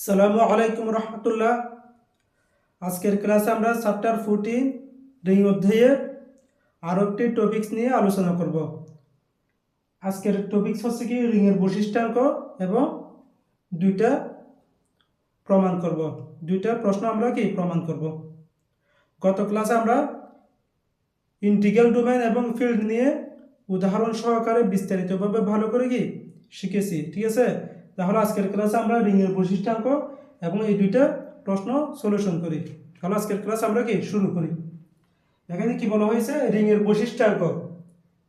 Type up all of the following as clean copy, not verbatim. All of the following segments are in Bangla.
সালামু আলাইকুম রহমতুল্লাহ। আজকের ক্লাসে আমরা চ্যাপ্টার 14 রিং অধ্যায়ের আরও একটি টপিকস নিয়ে আলোচনা করব। আজকের টপিকস হচ্ছে কি রিংয়ের বৈশিষ্ট্যাঙ্ক এবং দুইটা প্রমাণ করব, দুইটা প্রশ্ন আমরা কি প্রমাণ করব। গত ক্লাসে আমরা ইন্টিগ্রাল ডোমেইন এবং ফিল্ড নিয়ে উদাহরণ সহকারে বিস্তারিতভাবে ভালো করে কি শিখেছি, ঠিক আছে। তাহলে আজকের ক্লাসে আমরা রিংয়ের বৈশিষ্ট্যাঙ্ক এবং এই দুইটা প্রশ্ন সলিউশন করি। তাহলে আজকের ক্লাস আমরা কি শুরু করি। এখানে কি বলা হয়েছে রিংয়ের বৈশিষ্ট্যাঙ্ক।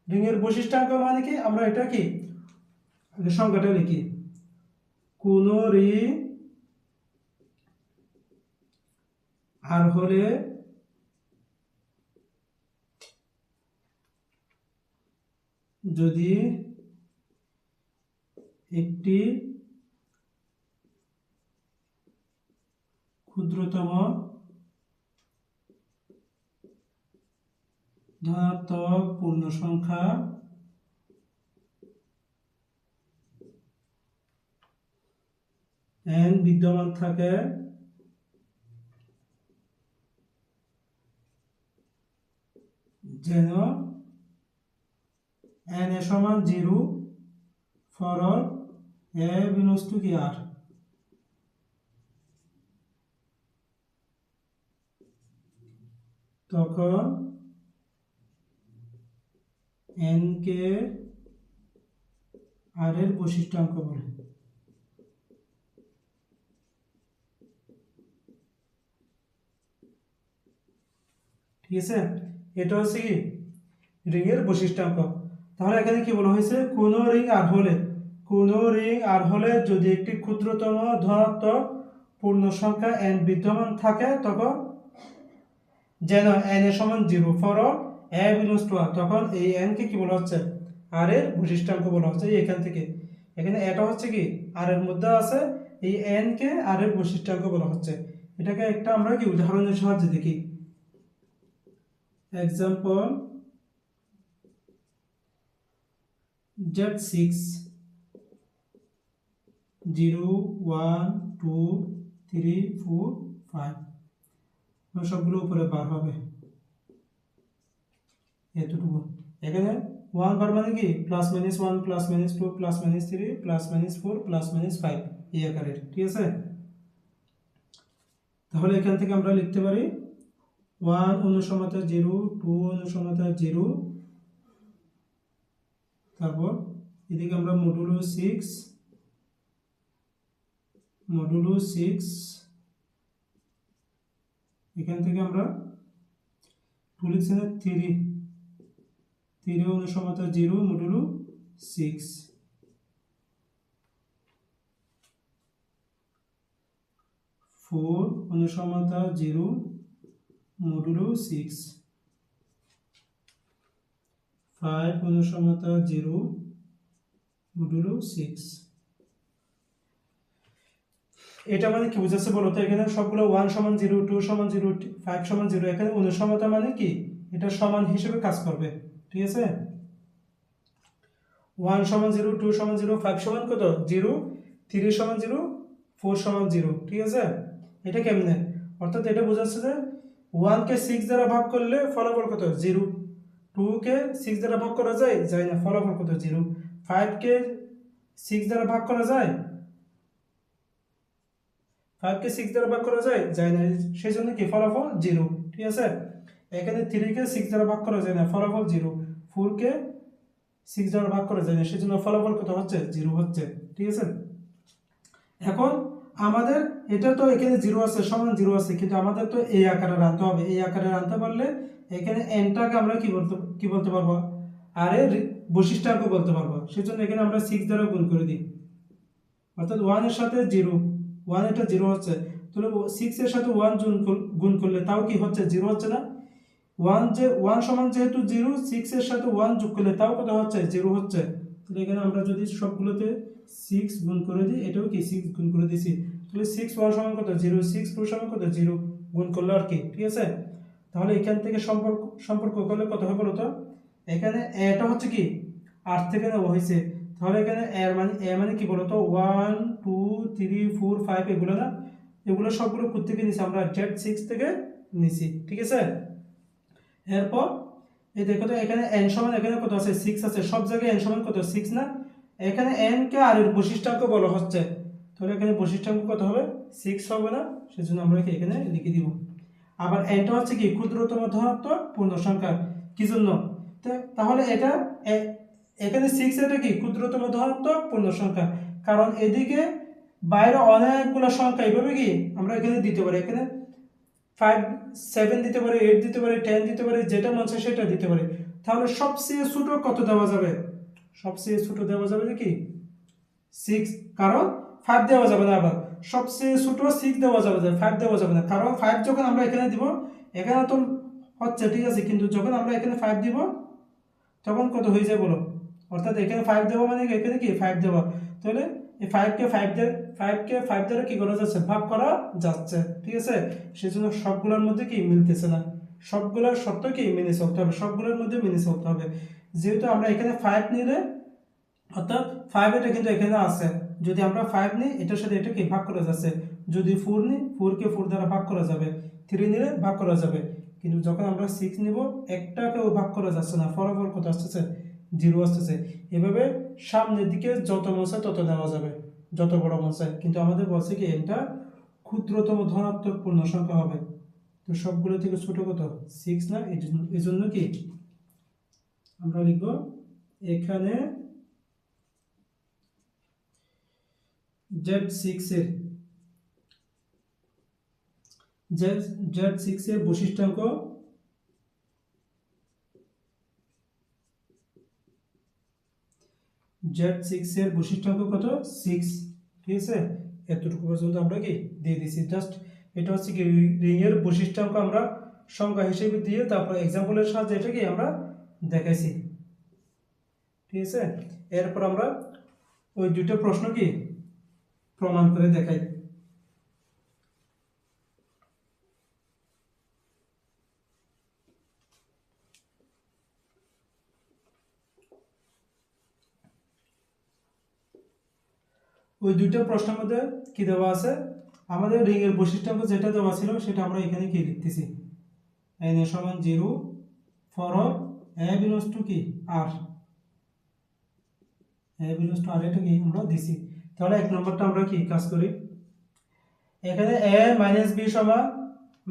রিংয়ের বৈশিষ্ট্যাঙ্ক মানে কি, আমরা এটা কি সংখ্যাটা লিখি, কোন রিং আর হলে যদি একটি ক্ষুদ্রতম ধনাত্মক পূর্ণ সংখ্যা n বিদ্যমান থাকে যেন n এ সমান 0 for all a belongs to কি r। তখন n কে r এর বৈশিষ্ট্যাঙ্ক বলে। ঠিক আছে, এটা হচ্ছে কি রিংয়ের বৈশিষ্ট্যাঙ্ক। তাহলে এখানে কি বলা হয়েছে, কোন রিং আর হলে, কোন রিং আর হলে যদি একটি ক্ষুদ্রতম ধনাত্মক পূর্ণ সংখ্যা n বিদ্যমান থাকে তখন যেন n এর সমান 0 for all a belongs to r, তখন এই n কে কি বলা হচ্ছে r এর বৈশিষ্ট্যাঙ্ক বলা হচ্ছে। এখান থেকে এখানে এটা হচ্ছে কি r এর মধ্যে আছে, এই n কে r এর বৈশিষ্ট্যাঙ্ক বলা হচ্ছে। এটাকে একটা আমরা কি উদাহরণের সাহায্যে দেখি। এক্সাম্পল Z6 0 1 2 3 4 5, সবগুলো উপরে বার হবে এতটুকু। এখানে 1 বার মানে কি plus minus 1 plus minus 2 plus minus 3 plus minus 4 plus minus 5 এই আকারের, ঠিক আছে। তাহলে এখান থেকে আমরা লিখতে পারি 1 অনুসমতা 0, 2 অনুসমতা 0, তারপর এদিকে আমরা মডুলো 6 এখান থেকে আমরা 2 লিখছি না 3 অনুসমতা 0 মডুলো 6, 4 অনুসমতা 0 মডুলো 6, 5 অনুসমতা 0 মডুলো 6। এটা মানে কি বুঝাচ্ছে বলো তো, এখানে সবগুলো 1 সমান 0, 2 সমান 0, 5 সমান 0, এখানে অনুসমতা মানে কি এটা সমান হিসেবে কাজ করবে, ঠিক আছে। 1 সমান 0, 2 সমান 0, 5 সমান কত 0, 3 সমান 0, 4 সমান 0, ঠিক আছে। এটা কেমনে, অর্থাৎ এটা বোঝাচ্ছে যে 1 কে 6 দ্বারা ভাগ করলে ফলাফল কত 0, 2 কে 6 দ্বারা ভাগ করা যায় না, ফলাফল কত 0, 5 কে 6 দ্বারা ভাগ করা যায়, 5 কে 6 দ্বারা ভাগ করা যায় না, সেই জন্য কি ফলাফল 0, ঠিক আছে। এখানে 3 কে 6 দ্বারা ভাগ করা যায় না, ফলাফল 0, 4 কে 6 দ্বারা ভাগ করা যায় না, সেই জন্য ফলাফল কত হচ্ছে 0 হচ্ছে, ঠিক আছে। এখন আমাদের এটা তো এখানে 0 আছে, সমান 0 আছে, কিন্তু আমাদের তো এই আকারে আনতে হবে। এই আকারে আনতে পারলে এখানে nটাকে আমরা কি বলতে পারবো, আর এর বৈশিষ্ট্যাঙ্ক বলতে পারবো। সেজন্য এখানে আমরা 6 দ্বারা গুণ করে দিই, অর্থাৎ 1 এর সাথে 0, 1 এটা 0 হচ্ছে, তাহলে 6 এর সাথে 1 গুণ করলে তাও কি হচ্ছে 0 হচ্ছে না। 1 সমান যেহেতু 0, 6 এর সাথে 1 যোগ করলে তাও কত হচ্ছে 0 হচ্ছে। তাহলে এখানে আমরা যদি সবগুলোতে 6 গুণ করে দিই, এটাও কি 6 গুণ করে দিছি, তাহলে 6 1 সমান কত 0, 6 2 সমান কত 0 গুণ করলে আর কি, ঠিক আছে। তাহলে এখান থেকে সম্পর্ক করলে কত হবে বলো তো, এখানে এটা হচ্ছে কি 8 থেকে নেওয়া হয়েছে, তাহলে এখানে এ মানে কি বলতো 1 2 3 4 5 এগুলো না, এগুলো সবগুলো কোত্থেকে নিছি আমরা Z6 থেকে নিছি, ঠিক আছে। এরপর এই দেখো তো এখানে n সমান এখানে কত আছে 6 আছে, সব জায়গায় n সমান কত 6 না, এখানে n কে আর এর বৈশিষ্ট্যাঙ্ক বলা হচ্ছে, তাহলে এখানে বৈশিষ্ট্যাঙ্ক কত হবে 6 হবে না, সেজন্য আমরা এখানে লিখে দিব। আবার nটা হচ্ছে কি ক্ষুদ্রতম ধনাত্মক পূর্ণ সংখ্যা, কি জন্য, তাহলে এটা এখানে 6 এটা কি ক্ষুদ্রতম ধনাত্মক পূর্ণ সংখ্যা, কারণ এদিকে বাইরে অনেকগুলো সংখ্যা এইভাবে কি আমরা এখানে দিতে পারি, এখানে 5 7 দিতে পারি, 8 দিতে পারি, 10 দিতে পারি, যেটা মন চায় সেটা দিতে পারি। তাহলে সবচেয়ে ছোট কত দেওয়া যাবে, সবচেয়ে ছোট দেওয়া যাবে কি 6, কারণ 5 দেওয়া যাবে না, আবার সবচেয়ে ছোট 6 দেওয়া যাবে, 5 দেওয়া যাবে না, কারণ 5 যখন আমরা এখানে দিব এখানে তো হচ্ছে, ঠিক আছে, কিন্তু যখন আমরা এখানে 5 দিব তখন কত হয়ে যায় বলো, অর্থাৎ এখানে 5 দেওয়া মানে এখানে কি 5 দেওয়া, তাহলে এই 5 কে 5 দ্বারা কি করা যাচ্ছে ভাগ করা যাচ্ছে, ঠিক আছে। সেজন্য সবগুলোর মধ্যে কি মিলতেছে না, সবগুলোর শর্ত কি মেনে চলতে হবে, সবগুলোর মধ্যে মেনে চলতে হবে। যেহেতু আমরা এখানে 5 নিলে অর্থাৎ 5 এটা কিন্তু এখানে আছে, যদি আমরা 5 নিই এটার সাথে এটা কি ভাগ করা যাচ্ছে, যদি 4 নিই 4 কে 4 দ্বারা ভাগ করা যাবে, 3 নিলে ভাগ করা যাবে, কিন্তু যখন আমরা 6 নিব একটাকেও ভাগ করা যাচ্ছে না, ফলাফল কত আসতেছে 0 আসতেছে। এভাবে সামনের দিকে যত মন চায় তত দেওয়া যাবে, যত বড় মন চায়, কিন্তু আমাদের বলছে কি এটা ক্ষুদ্রতম ধনাত্মক পূর্ণ সংখ্যা হবে, তো সবগুলো থেকে ছোট কত 6 না, এই জন্য কি আমরা লিখব এখানে Z6 এর বৈশিষ্ট্যাঙ্ক কত 6, ঠিক আছে। এতটুকু পর্যন্ত আমরা কি দিয়ে দিছি, জাস্ট এটা হচ্ছে কি রিং এর বৈশিষ্ট্যাঙ্ক আমরা সংখ্যা হিসেবে দিয়ে তারপর এক্সাম্পলের সাহায্যে এটা কি আমরা দেখাইছি, ঠিক আছে। এরপর আমরা ওই দুটো প্রশ্ন কি প্রমাণ করে দেখাই। ওই দুইটা প্রশ্নের মধ্যে কি দেওয়া আছে, আমাদের রিং এর বৈশিষ্ট্যাঙ্ক যেটা দেওয়া ছিল সেটা আমরা এখানে কি লিখতেছি, n সমান 0 ফর a বিলংস টু কি r, a belongs to r এটা কি আমরা দিছি। তাহলে এক নম্বরটা আমরা কি কাজ করি, এখানে a মাইনাস b সমান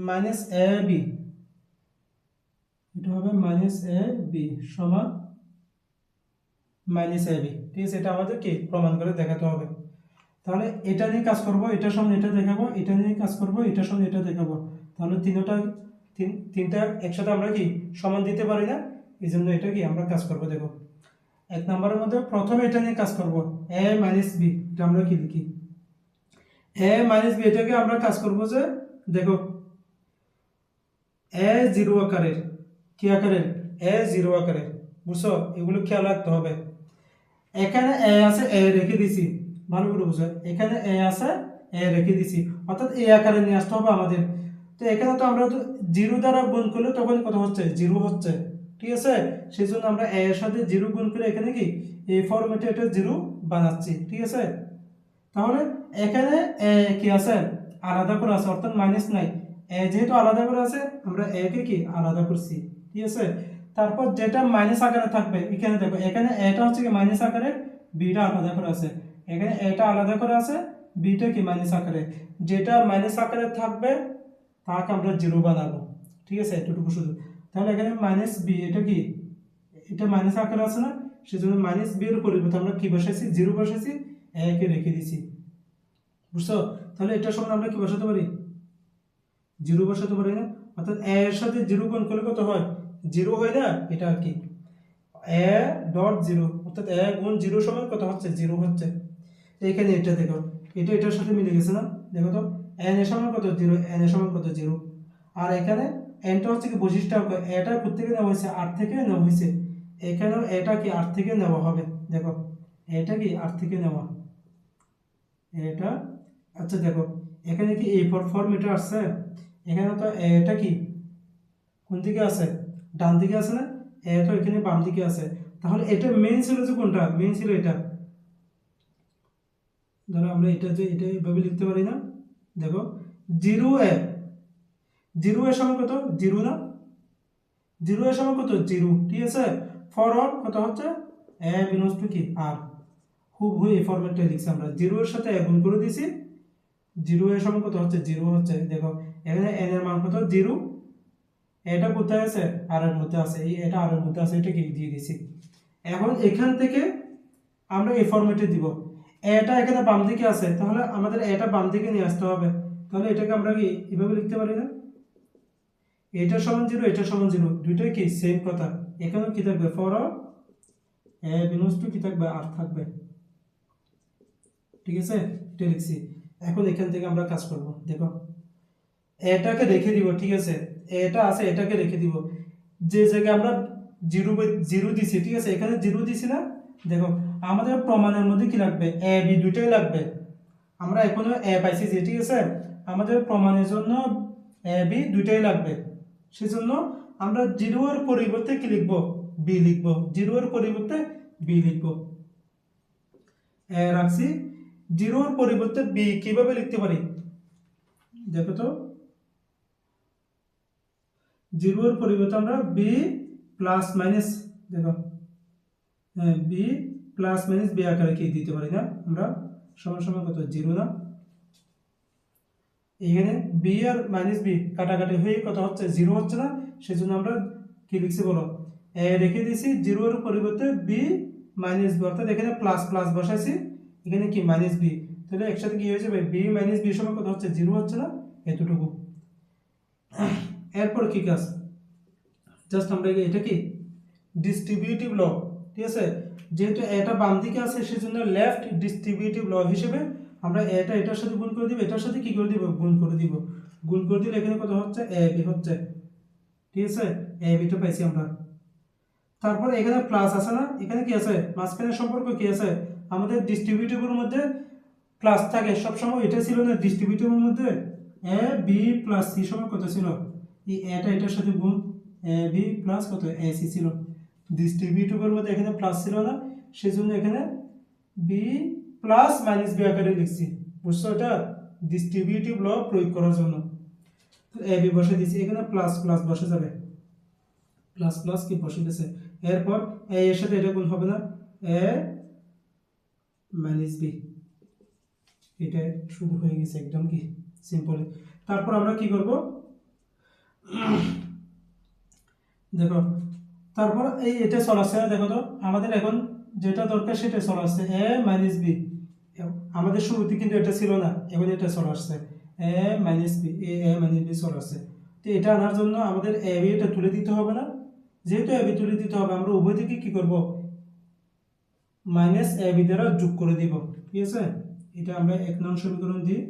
মাইনাস a b, এটা হবে মাইনাস a b সমান মাইনাস a b, ঠিক আছে, এটা আমাদের কি প্রমাণ করে দেখাতে হবে। তাহলে এটা নিয়ে কাজ করব, এটার সঙ্গে এটা দেখাবো, এটা নিয়ে কাজ করব, এটার সঙ্গে এটা দেখাবো, তাহলে তিনটা একসাথে আমরা কি সমান দিতে পারি না, এই জন্য এটা কি আমরা কাজ করব। দেখো এক নম্বরের মধ্যে প্রথমে এটা নিয়ে কাজ করব a মাইনাস b, এটা আমরা কি লিখি a মাইনাস b, এটাকে আমরা কাজ করব যে দেখো a 0 আকারের, কি আকারের a 0 আকারের, বুঝছো, এগুলো খেয়াল রাখতে হবে। এখানে a আছে a রেখে দিছি, ভালো করে বুঝো, এখানে a আছে a রেখে দিছি, অর্থাৎ a আকারে নিয়ে আসতে হবে আমাদের। তো এখানে তো আমরা 0 দ্বারা গুণ করলে তখন কত হচ্ছে 0 হচ্ছে, ঠিক আছে, সেই জন্য আমরা a এর সাথে 0 গুণ করে এখানে কি এই ফরম্যাটে এটা 0 বানাচ্ছি, ঠিক আছে। তাহলে এখানে a কি আছে আলাদা করে আছে, অর্থাৎ মাইনাস নাই, a যেহেতু আলাদা করে আছে আমরা a কে কি আলাদা করছি, ঠিক আছে। তারপর যেটা মাইনাস আকারে থাকবে এখানে দেখো, এখানে এটা হচ্ছে কি মাইনাস আকারে, বিটা আলাদা করে আছে, এখানে এটা আলাদা করে আছে, বিটা কি মাইনাস আকারে, যেটা মাইনাস আকারে থাকবে তাকে আমরা 0 বানাবো, ঠিক আছে, এতটুকু শুধু। তাহলে এখানে মাইনাস বি, এটা কি এটা মাইনাস আকারে আছে না, সেজন্য মাইনাস বি এর পরিবর্তে আমরা কি বসাইছি 0 বসাইছি, a কে রেখে দিছি, বুঝছো। তাহলে এটার সমান আমরা কি বসাতে পারি 0 বসাতে পারি না, অর্থাৎ a এর সাথে 0 গুণ করলে কত হয় 0 হয় না, এটা আর কি a ডট 0, অর্থাৎ a গুণ 0 সমান কত হচ্ছে 0 হচ্ছে। এখানে এটা দেখো, এটা এটার সাথে মিলে গেছে না, দেখো তো n এর সমান কত 0, n এর সমান কত 0, আর এখানে n টা হচ্ছে কি বৈশিষ্ট্যাঙ্ক, এটা কোথা থেকে নেওয়া হয়েছে r থেকে নেওয়া হয়েছে, এখানেও এটা কি r থেকে নেওয়া হবে, দেখো এটা কি r থেকে নেওয়া এটা। আচ্ছা দেখো এখানে কি এই ফর্মেটে আসছে, এখানে তো এটা কি কোন দিকে আছে ডান দিকে আছে না, এ তো এখানে বাম দিকে আছে, তাহলে এটা মেইন ছিল যে কোনটা মেইন ছিল এটা, ধরো আমরা এটা এইভাবে লিখতে পারি না, দেখো 0a, 0a সমান কত 0 না, 0a সমান কত 0, ঠিক আছে। ফর অল কত হচ্ছে a বিলংস টু কি r, হুবহু এই ফরম্যাটটা লিখছি আমরা, 0 এর সাথে a গুণ করে দিছি, 0a সমান কত হচ্ছে 0 হচ্ছে, দেখো এখানে n এর মান কত 0, এটা কোথায় আছে r এর মধ্যে আছে, এই এটা r এর মধ্যে আছে, এটা কি দিয়ে দিছি। এখন এখান থেকে আমরা এই ফরম্যাটে দিব, এটা এখানে বাম দিকে আছে, তাহলে আমাদের এটা বাম দিকে নিয়ে আসতে হবে, তাহলে এটাকে আমরা কি এভাবে লিখতে পারি না, এটা সমান 0 এটা সমান 0, দুইটাই কি সেম কথা। এখানে কি থাকবে ফর a বিলংস টু কি থাকবে r থাকবে, ঠিক আছে, এটা লিখছি। এখন এখান থেকে আমরা কাজ করব, দেখো এটাকে রেখে দিব, ঠিক আছে, এটা আছে এটাকে রেখে দিব, যে জায়গায় আমরা 0 দিছি, ঠিক আছে, এখানে 0 দিছি না, দেখো আমাদের প্রমাণের মধ্যে কি লাগবে a b দুইটাই লাগবে, আমরা এখনো a পাইছি যে, ঠিক আছে, আমাদের প্রমাণের জন্য a b দুইটাই লাগবে, সেজন্য আমরা 0 এর পরিবর্তে কি লিখব b লিখব, 0 এর পরিবর্তে b লিখব, a রাখছি, 0 এর পরিবর্তে b কিভাবে লিখতে পারি, দেখো তো 0 এর পরিবর্তে আমরা b প্লাস মাইনাস, দেখো b প্লাস মাইনাস b আকারে কি দিতে পারি না আমরা, সমান সমান কত 0 না, এখানে b আর মাইনাস b কাটাকাটি হয়ে কত হচ্ছে 0 হচ্ছে না, সেজন্য আমরা কি লিখছি বলো, a রেখে দিয়েছি, 0 এর পরিবর্তে b মাইনাস b, অর্থাৎ এখানে প্লাস প্লাস বসাইছি, এখানে কি মাইনাস b, তাহলে একসাথে কি হয়ে যাবে b মাইনাস b সমান কত হচ্ছে 0 হচ্ছে না, এতটুকু। এরপর কি কাজ, জাস্ট আমরা এটা কি ডিস্ট্রিবিউটিভ ল, ঠিক আছে, যেহেতু এটা বাম দিকে আছে সেজন্য লেফট ডিস্ট্রিবিউটিভ ল হিসেবে আমরা এটা এটার সাথে গুণ করে দিব, এটার সাথে কি করে দিব গুণ করে দিব, গুণ করে দিলে এখানে কত হচ্ছে a b হচ্ছে, ঠিক আছে, a b টা পাইছি আমরা। তারপর এখানে প্লাস আছে না, এখানে কি আছে মাঝখানে সম্পর্ক কি আছে, আমাদের ডিস্ট্রিবিউটিভের মধ্যে প্লাস থাকে সব সময়, এটা ছিল না ডিস্ট্রিবিউটিভের মধ্যে a b প্লাস c সমান কত ছিল, এই এটা এটার সাথে গুণ a b প্লাস কত a c ছিল, ডিস্ট্রিবিউটিভের মধ্যে এখানে প্লাস ছিল না, সেজন্য এখানে b প্লাস মাইনাস b আকারে লিখছি, বুঝছো, এটা ডিস্ট্রিবিউটিভ ল প্রয়োগ করার জন্য। তো a b বসে দিয়েছি, এখানে প্লাস প্লাস বসে যাবে, প্লাস প্লাস কি বসে গেছে, এরপর a এর সাথে এটা গুণ হবে না, a মাইনাস b, এটা শুরু হয়ে গেছে একদম কি সিম্পল। তারপর আমরা কি করব, দেখো তারপর এই এটা চলে আসছে, দেখো তো আমাদের এখন যেটা দরকার সেটা চলে আসছে a মাইনাস b, আমাদের শুরুতে কিন্তু এটা ছিল না, এখন এটা চলে আসছে a minus b, a minus b চলে আসছে। তো এটা আনার জন্য আমাদের a b এটা তুলে দিতে হবে না, যেহেতু a b তুলে দিতে হবে আমরা উভয় দিকে কি করব মাইনাস a b দ্বারা যোগ করে দিব, ঠিক আছে, এটা আমরা 1 নং সমীকরণ দিই,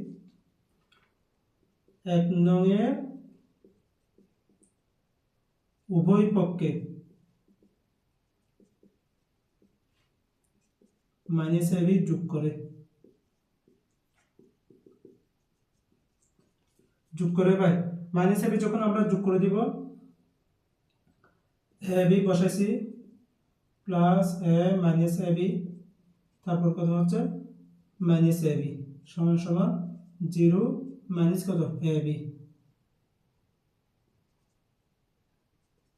1 নং এ উভয় পক্ষে মাইনাস a b যোগ করে ভাই, মাইনাস a b যখন আমরা যোগ করে দিব, a b বসাইছি plus a minus a b, তারপর কত হচ্ছে মাইনাস a b সমান সমান 0 মাইনাস কত a b,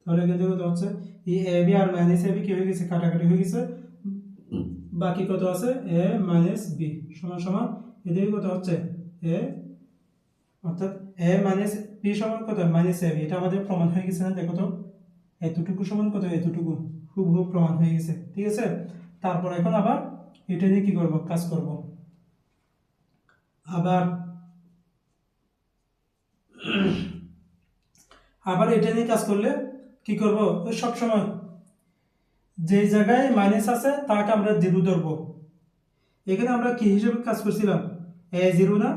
তাহলে এখান থেকে কত হচ্ছে এই a b আর মাইনাস a b কি হয়ে গেছে কাটাকাটি হয়ে গেছে, বাকি কত আছে a মাইনাস b সমান সমান এদিকে কত হচ্ছে a, অর্থাৎ a মাইনাস b সমান কত মাইনাস a b, এটা আমাদের প্রমাণ হয়ে গেছে না, দেখো তো এতটুকু সমান কত এতটুকু, হুবহু প্রমাণ হয়ে গেছে, ঠিক আছে। তারপর এখন আবার এটা নিয়ে কি করব কাজ করব, আবার এটা নিয়ে কাজ করলে কি করব, ওই সব সময় যে জায়গায় মাইনাস আছে তাকে আমরা 0 ধরবো, এখানে আমরা কি হিসেবে কাজ করছিলাম a0 না,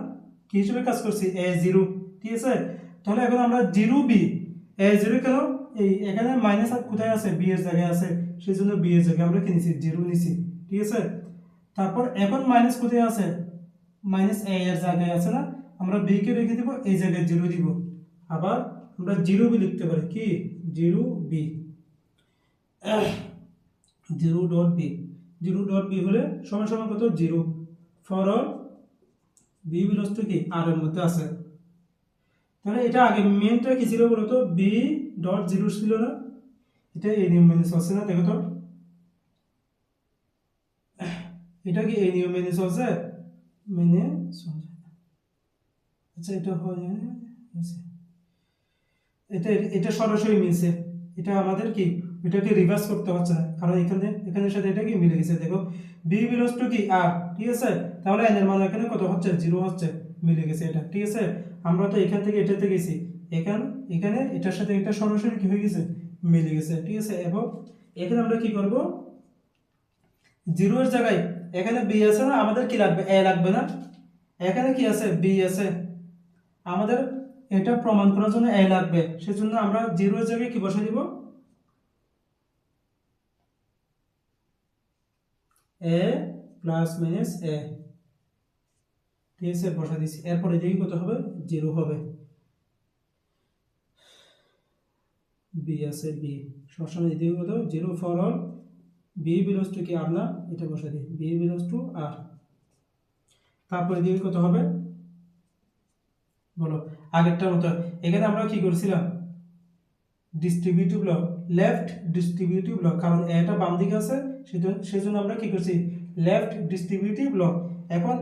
কি হিসেবে কাজ করছি a0, ঠিক আছে, তাহলে এখন আমরা 0 b, a0 কেন এই এখানে মাইনাস কোথায় আছে b এর জায়গায় আছে, সেজন্য b এর জায়গায় আমরা কি নিছি 0 নিছি, ঠিক আছে। তারপর এখন মাইনাস কোথায় আছে মাইনাস a এর জায়গায় আছে না, আমরা b কে রেখে দিব এই জায়গায় 0 দিব, আবার আমরা 0b লিখতে পারি কি 0b, 0.b, 0.b হলে সমান সমান কত 0, for all B belongs to কি আর এর মধ্যে আছে। তাহলে এটা আগে মেনটা কি ছিল বলতো, বি ডট জিরো ছিল না, এটা এই নিয়ম মেনে চলছে না, দেখো তো এটা কি এই নিয়ম মেনে চলছে, মেনে চলছে। আচ্ছা এটা হয় এটা এটা সরাসরি মিলছে, এটা আমাদের কি এটাকে রিভার্স করতে হচ্ছে না, কারণ এখানে এখানের সাথে এটা কি মিলে গেছে। দেখো বি বিলংস টু কি আর, ঠিক আছে, তাহলে এন এর মান এখানে কত হচ্ছে, জিরো হচ্ছে, মিলে গেছে এটা, ঠিক আছে। আমরা তো এখান থেকে এটাতে গেছি, এখানে এখানে এটার সাথে এটা সরাসরি কি হয়ে গেছে, মিলে গেছে, ঠিক আছে। এবং এখানে আমরা কি করব, জিরো এর জায়গায় এখানে বি আছে না, আমাদের কি লাগবে, এ লাগবে না, এখানে কি আছে, বি আছে, আমাদের এটা প্রমাণ করার জন্য এ লাগবে, সেজন্য আমরা জিরো এর জায়গায় কি বসে দিব, এ প্লাস মাইনাস এ, ঠিক আছে, বসা দিচ্ছি। এরপরে এদিকে কত হবে, জিরো হবে, বি আছে, বি সবসময় এদিকে কত, zero for all B belongs to কি আর না, এটা বসা দিই, বি বিলংস টু আর। তারপরে এদিকে কত হবে বলো, আগেরটার মতো। এখানে আমরা কি করছিলাম, ডিস্ট্রিবিউটিভ ল, লেফট ডিস্ট্রিবিউটিভ ল, কারণ এটা বাম দিকে আছে, সেজন্য আমরা কি করছি, লেফট ডিস্ট্রিবিউটিভ ল। এখন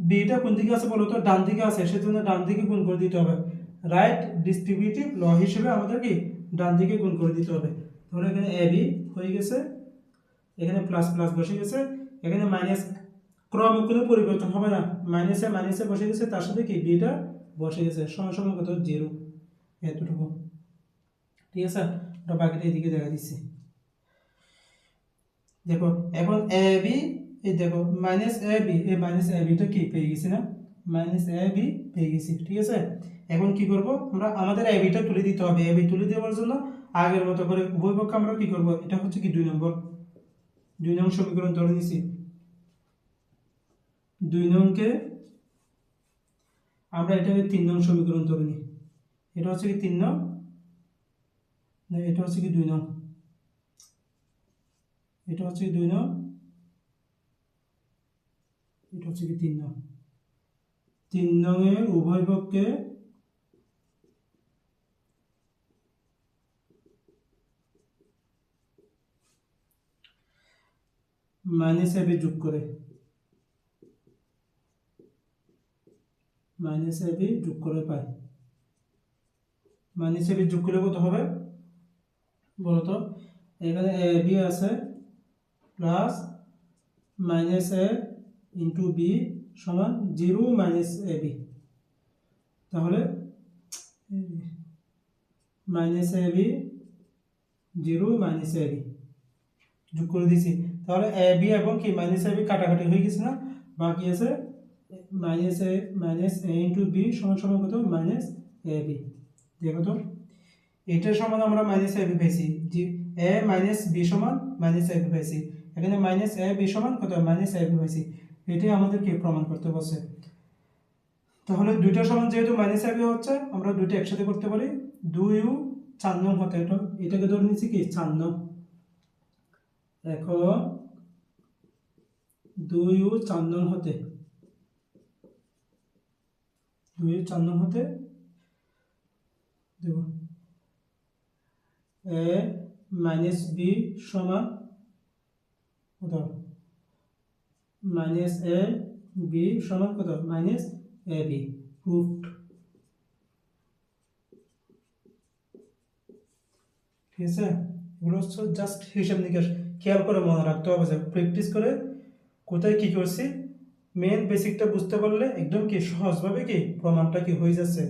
বিটা কোন দিকে আছে বলো তো, ডান দিকে আছে, সেজন্য ডান দিকে গুণ করে দিতে হবে, রাইট ডিস্ট্রিবিউটিভ ল হিসেবে আমাদের কি ডান দিকে গুণ করে দিতে হবে। তাহলে এখানে এ বি হয়ে গেছে, এখানে প্লাস প্লাস বসে গেছে, এখানে মাইনাস, ক্রমে কোনো পরিবর্তন হবে না, মাইনাসে মাইনাসে বসে গেছে, তার সাথে কি বিটা বসে গেছে, সমান সমান কত, জিরো, এতটুকু, ঠিক আছে। ওটা বাকিটা এদিকে দেখা দিচ্ছি, দেখো এখন এ বি, এই দেখো মাইনাস এ বি, এই মাইনাস এ বিটা কি পেয়ে গেছি না, মাইনাস এ বি পেয়ে গেছি, ঠিক আছে। এখন কি করব, আমরা আমাদের এ বিটা তুলে দিতে হবে, এ বি তুলে দেওয়ার জন্য আগের মতো করে উভয় পক্ষে আমরা কি করব, এটা হচ্ছে কি 2 নং সমীকরণ ধরে নিছি, 2 নংকে আমরা এটাকে 3 নং সমীকরণ ধরে নিই, এটা হচ্ছে কি 3 নং, না এটা হচ্ছে কি 2 নং, এটা হচ্ছে কি 2 নং, এটা হচ্ছে কি 3 নং। 3 নং এর উভয় পক্ষে মাইনাস এ বি যোগ করে, মাইনাস এ বি যোগ করে পাই, মাইনাস এ বি যোগ করলে কত হবে বলতো, এখানে এ বি আছে প্লাস মাইনাস এ ইন্টু বি সমান জিরো মাইনাস এ বি, তাহলে minus A B zero minus A B যোগ করে দিয়েছি, তাহলে এ বি এবং কি মাইনাস এ বি কাটাকাটি হয়ে গেছে না, বাকি আছে মাইনাস এ ইন্টু বি সমান সমান কত, মাইনাস এ বি। দেখো তো এটার সমান আমরা মাইনাস এ বি পেয়েছি, যে এ মাইনাস বি সমান মাইনাস এ বি পেয়েছি, এখানে মাইনাস এ বি সমান কত, মাইনাস এ বি পেয়েছি, এটাই আমাদেরকে প্রমাণ করতে বলছে। তাহলে দুইটা সমান যেহেতু মাইনাস এ বি হচ্ছে, আমরা দুইটা একসাথে করতে পারি, 2u 4 নং হতে, এটাকে ধরে নিচ্ছি কি 4 নং। এখন 2u 4 নং হতে, 2u 4 নং হতে দেখো এ মাইনাস বি সমান কত, মাইনাস এ বি সমান কত, মাইনাস এ বি, প্রুফড, ঠিক আছে। এগুলো হচ্ছে জাস্ট হিসাব নিকাশ, খেয়াল করে মনে রাখতে হবে, যে প্র্যাকটিস করে কোথায় কি করছি, মেন বেসিকটা বুঝতে পারলে একদম কি সহজভাবে কি প্রমাণটা কি হয়ে যাচ্ছে।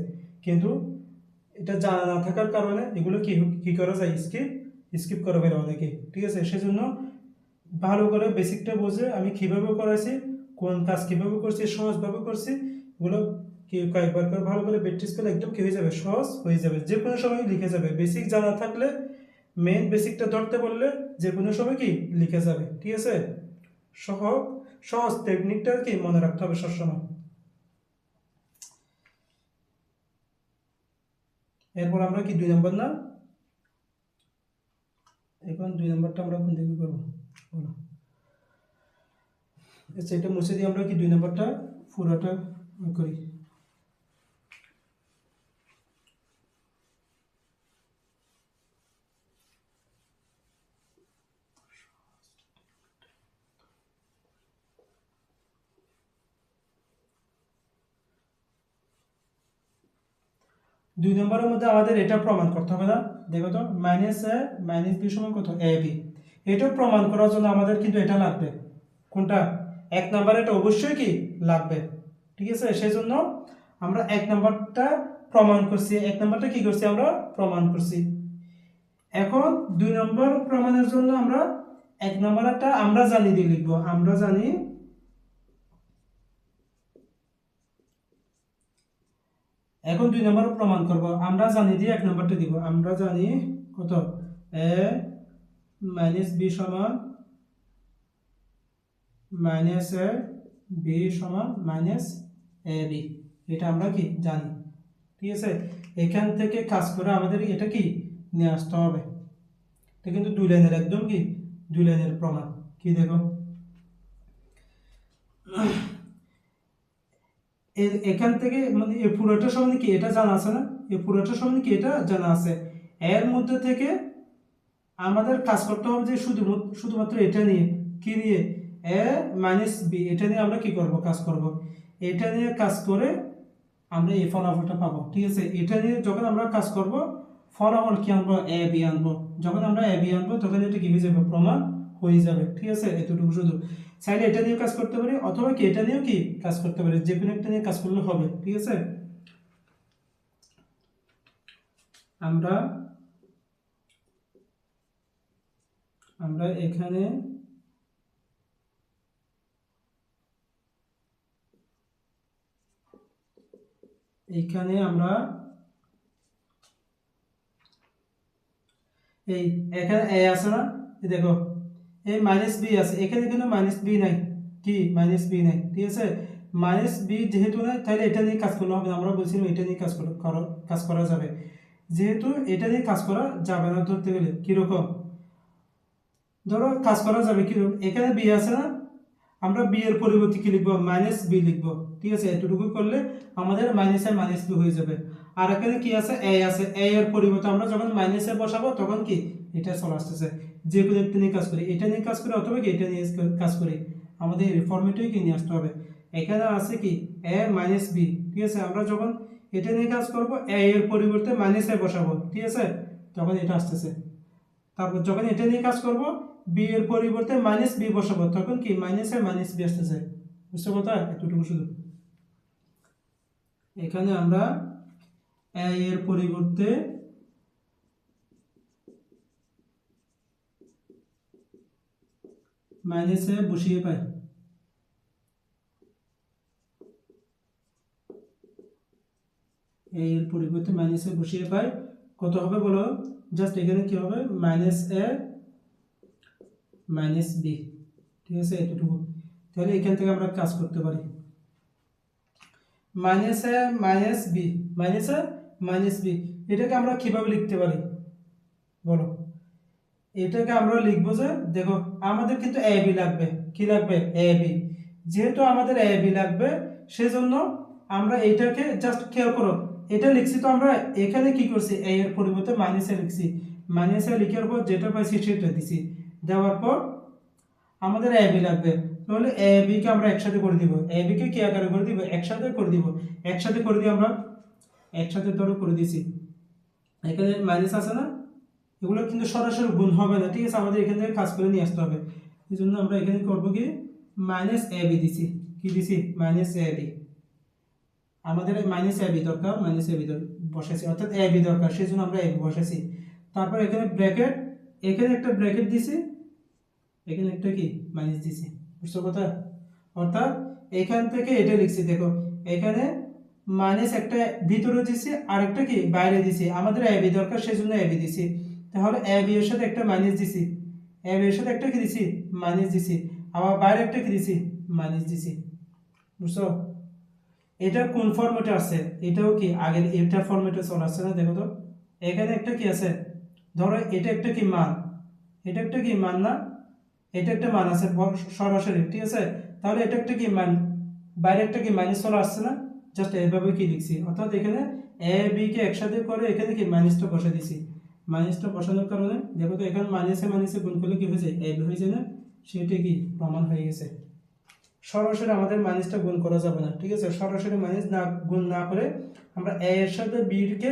কিন্তু এটা জানা না থাকার কারণে এগুলো কি কি করা যায়, স্কিপ করে ফেলে অনেকে, ঠিক আছে। সেজন্য ভালো করে বেসিকটা বুঝে আমি কিভাবে করাইছি, কোন কাজ কিভাবে করছি, সহজভাবে করছি, এগুলো কি কয়েকবার করে ভালো করে প্র্যাকটিস করলে একদম কি হয়ে যাবে, সহজ হয়ে যাবে, যে কোনো সময় লিখে যাবে। বেসিক জানা থাকলে, মেন বেসিকটা ধরতে পারলে যে কোনো সময় কি লিখে যাবে, ঠিক আছে। সহজ সহজ টেকনিকটা কি মনে রাখতে হবে সবসময়। এরপর আমরা কি 2 নম্বর না, এখন 2 নম্বরটা আমরা কোন দিকে করবো বলো, আচ্ছা এটা মুছে দিয়ে আমরা কি 2 নম্বরটা পুরোটা করি। দুই নম্বরের মধ্যে আমাদের এটা প্রমাণ করতে হবে না, দেখো তো মাইনাস এ মাইনাস বি সমান কত এ বি। এটা প্রমাণ করার জন্য আমাদের কিন্তু এটা লাগবে, কোনটা এক নাম্বার, এটা অবশ্যই কি লাগবে, ঠিক আছে। সেই জন্য আমরা এক নাম্বারটা প্রমাণ করছি, এক নাম্বারটা কি করছি আমরা প্রমাণ করছি। এখন দুই নম্বর প্রমাণের জন্য আমরা এক নাম্বারটা আমরা জানি দিয়ে লিখবো, আমরা জানি এখন দুই নম্বর প্রমাণ করব, আমরা জানি দিয়ে এক নম্বরটা দিব, আমরা জানি কত এ মাইনাস বি সমান মাইনাস এ বি সমান মাইনাস এ বি, এটা আমরা কি জানি, ঠিক আছে। এখান থেকে কাজ করে আমাদের এটা কি নিয়ে আসতে হবে, এটা কিন্তু দুই লাইনের একদম কি দুই লাইনের প্রমাণ। কি দেখো এখান থেকে মানে এই পুরোটা সম্বন্ধে কি এটা জানা আছে না, এই পুরোটা সম্বন্ধে কি এটা জানা আছে। এর মধ্যে থেকে আমাদের কাজ করতে হবে যে শুধুমাত্র এটা নিয়ে, কি নিয়ে এ মাইনাস বি, এটা নিয়ে আমরা কি করব কাজ করব। এটা নিয়ে কাজ করে আমরা এই ফলাফলটা পাবো, ঠিক আছে। এটা নিয়ে যখন আমরা কাজ করব ফলাফল কি আনবো এ বি আনবো, যখন আমরা এ বি আনবো তখন এটা কি হয়ে যাবে প্রমাণ হয়ে যাবে, ঠিক আছে। এতটুকু শুধু চাইলে এটা নিয়ে কাজ করতে পারি অথবা কি এটা নিয়েও কি কাজ করতে পারি, যে কোনো একটা নিয়ে কাজ করলে হবে, ঠিক আছে। আমরা আমরা এখানে আমরা এই এখানে এ আছে না, দেখো এই মাইনাস বি আছে, এখানে কিন্তু মাইনাস বি নাই, কি মাইনাস বি নাই, ঠিক আছে। মাইনাস বি যেহেতু নাই তাহলে এটা নিয়ে কাজ করলে হবে না, আমরা বলছিলাম এটা নিয়ে কাজ করা যাবে, যেহেতু এটা নিয়ে কাজ করা যাবে না ধরতে গেলে কিরকম, ধরো কাজ করা যাবে কিরকম, এখানে বি আছে না, আমরা বি এর পরিবর্তে কি লিখবো মাইনাস বি লিখবো, ঠিক আছে। এতটুকু করলে আমাদের মাইনাস এ মাইনাস বি হয়ে যাবে। আর এখানে কি আছে এ আছে, এ এর পরিবর্তে আমরা যখন মাইনাস এ বসাবো তখন কি এটা চলে আসতেছে, যে কোনো একটা নিয়ে কাজ করি, এটা নিয়ে কাজ করি অথবা কি এটা নিয়ে কাজ করি, আমাদের এই ফর্মেটেই কি নিয়ে আসতে হবে। এখানে আছে কি এ মাইনাস বি, ঠিক আছে। আমরা যখন এটা নিয়ে কাজ করবো এ এর পরিবর্তে মাইনাস এ বসাবো, ঠিক আছে, তখন এটা আসতেছে। তারপর যখন এটা নিয়ে কাজ করব বি এর পরিবর্তে মাইনাস বি বসাবো, তখন কি মাইনাস এ মাইনাস বি আসতেছে, বুঝতে কথা এতটুকু শুধু। এখানে আমরা এ এর পরিবর্তে মাইনাস এ বসিয়ে পাই, এ এর পরিবর্তে মাইনাস এ বসিয়ে পাই, কত হবে বলো, জাস্ট এখানে কি হবে মাইনাস এ মাইনাস বি, ঠিক আছে এতটুকু। তাহলে এখান থেকে আমরা কাজ করতে পারি, মাইনাস এ মাইনাস বি, মাইনাস এ মাইনাস বি, এটাকে আমরা কিভাবে লিখতে পারি বলো। এটাকে আমরা লিখবো যে দেখো আমাদের কিন্তু এ বি লাগবে, কি লাগবে এ বি, যেহেতু আমাদের এ বি লাগবে সেজন্য আমরা এইটাকে জাস্ট খেয়াল করো, এটা লিখছি তো আমরা এখানে কি করছি এ এর পরিবর্তে মাইনাস এ লিখছি, মাইনাস এ লিখার পর যেটা পাইছি সেটা দিছি, দেওয়ার পর আমাদের এ বি লাগবে, তাহলে এ বি কে আমরা একসাথে করে দিব, এ বি কে কি আকারে করে দিব একসাথে করে দিব, একসাথে করে দিই আমরা একসাথে ধরো করে দিয়েছি। এখানে মাইনাস আছে না, এগুলো কিন্তু সরাসরি গুণ হবে না, ঠিক আছে, আমাদের এখান থেকে কাজ করে নিয়ে আসতে হবে। এই জন্য আমরা এখানে করবো কি মাইনাস এ বি দিছি, কি দিছি মাইনাস এ বি, আমাদের মাইনাস এ বি দরকার, মাইনাস এ বি বসাইছি, অর্থাৎ এ বি দরকার, সেই জন্য আমরা এ বি বসাইছি। তারপর এখানে ব্র্যাকেট, এখানে একটা ব্র্যাকেট দিছি, এখানে একটা কি মাইনাস দিছি, বুঝছো কথা। অর্থাৎ এখান থেকে এটা লিখছি, দেখো এখানে মাইনাস একটা ভিতরে দিছি আর একটা কি বাইরে দিছি, আমাদের এ বি দরকার সেই জন্য এ বি দিছি, তাহলে এ বি এর সাথে একটা মাইনাস দিছি, এ বি এর সাথে একটা কি দিছি মাইনাস দিছি, আবার বাইরে একটা কি দিছি মাইনাস দিছি, বুঝছো। এটা কোন ফরম্যাটে আছে, এটাও কি আগের এটা ফরম্যাটে চলে আসছে না, দেখো তো এখানে একটা কি আছে, ধরো এটা একটা কি মান, এটা একটা কি মান না, এটা একটা মান আছে সরাসরি, ঠিক আছে, তাহলে এটা একটা কি মান বাইরে একটা কি মাইনাস চলে আসছে না, জাস্ট এইভাবে কি লিখছি, অর্থাৎ এখানে এ বি কে একসাথে করে এখানে কি মাইনাসটা বসে দিছি। মাইনাসটা বসানোর কারণে দেখো তো এখানে মাইনাসে মাইনাসে গুণ করলে কি হয়ে যায়, এ বি হয়ে যায় না, সেটা কি প্রমাণ হয়ে গেছে। সরাসরি আমাদের মাইনাসটা গুণ করা যাবে না, ঠিক আছে, সরাসরি মাইনাস না গুণ না করে আমরা এ এর সাথে বি কে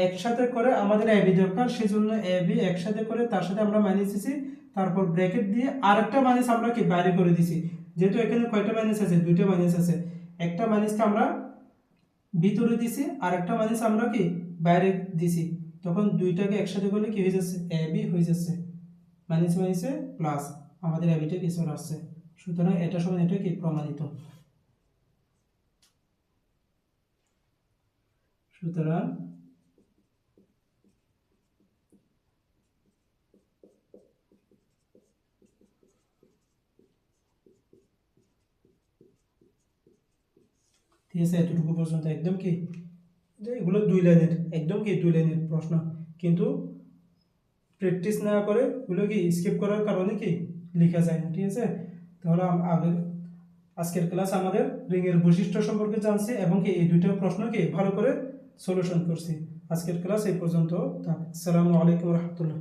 একসাথে করে আমাদের এ বি দরকার, সেজন্য এ বি একসাথে করে তার সাথে আমরা মাইনাস দিছি, তারপর ব্র্যাকেট দিয়ে আরেকটা মাইনাস আমরা কি বাইরে করে দিছি। যেহেতু এখানে কয়টা মাইনাস আছে, দুইটা মাইনাস আছে, একটা মাইনাসকে আমরা ভিতরে দিছি আর একটা মাইনাস আমরা কি বাইরে দিছি, তখন দুইটাকে একসাথে করলে কি হয়ে যাচ্ছে, এ বি হয়ে যাচ্ছে, মাইনাস মাইনাসে প্লাস আমাদের এ বিটা কি চলে আসছে। সুতরাং এটা সমান এটা কি প্রমাণিত। সুতরাং ঠিক আছে, এতটুকু পর্যন্ত একদম কি, এগুলো 2 লাইনের, একদম কি 2 লাইনের প্রশ্ন, কিন্তু প্র্যাকটিস না করে এগুলো কি স্কিপ করার কারণে কি লেখা যায় না, ঠিক আছে। তাহলে আগের আজকের ক্লাস আমাদের রিংয়ের বৈশিষ্ট্য সম্পর্কে জানছি এবং কি এই দুইটা প্রশ্নকে ভালো করে সলিউশন করছি। আজকের ক্লাস এই পর্যন্ত থাক। আসসালামু আলাইকুম রহমতুল্লাহ।